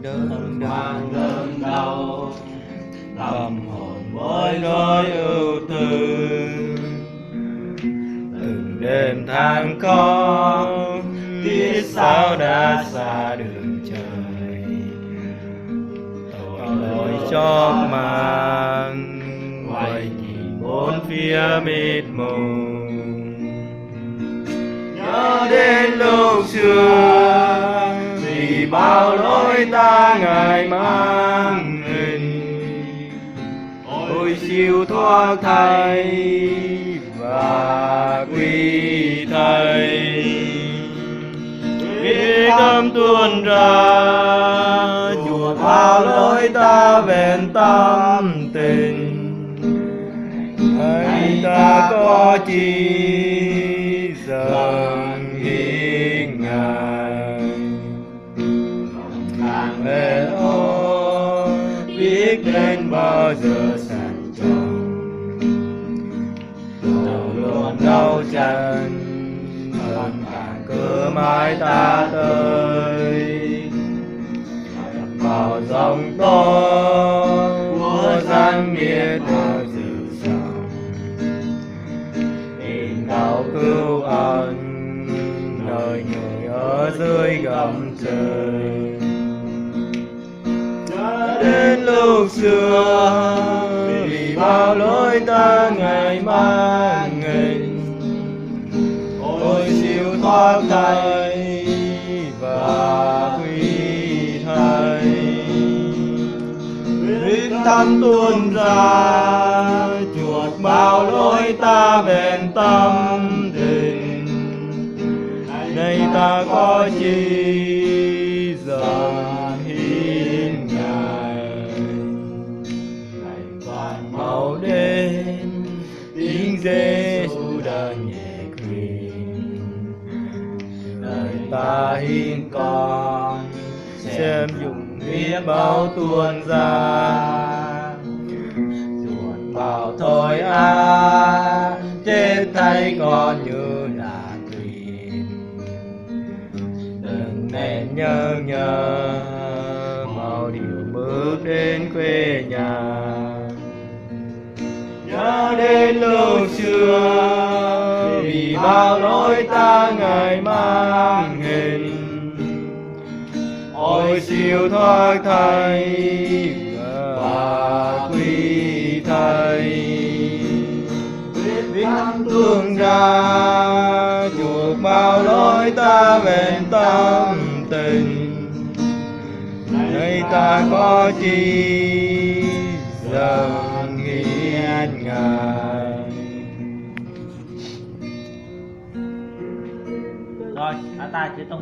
đớn đau, tâm hồn bối rối ưu tư. Từng đêm tháng có tiết sao đã xa đường trời, tội lỗi chót mang quay nhìn bốn phía mịt mù. Nhớ đến lúc xưa vì bao lỗi ta ngài mang hình, ôi siêu thoát thay và quy thay. Vì tâm tuôn ra chuộc bao lỗi ta vẹn tâm tình, hay ta có chi dâng hiến ngài. Càng về ôi biết đến bao giờ sàn tròn, đầu luôn đau chân hơn càng cứ mãi ta tới. Vào dòng tố của gian nghĩa được dự sống, tìm đạo cứu ân nơi người ở dưới gầm trời. Nhớ đến lúc xưa vì bao lỗi ta ngài mang hình, ôi siêu thoát thay và quy thay. Huyết tâm tuôn ra chuộc bao lỗi ta vẹn tâm tình, nay ta có chi dâng hiến ngài. Ngày toàn màu đến tiếng Giêsu đang nhẹ khuyên, đời ta hiến con xem dùng biết bao tuôn ra. Ruột vào thôi chết thay con như là thuyền, đừng nên nhớ mau điều bước đến quê nhà. Nhớ đến lúc xưa vì bao lỗi ta ngài mang hình, ôi siêu thoát thay và quy thay. Biết tâm thương ra chuộc bao lỗi ta vẹn tâm tình, nay ta có chi dâng hiến ngài. Rồi, ta chỉ tung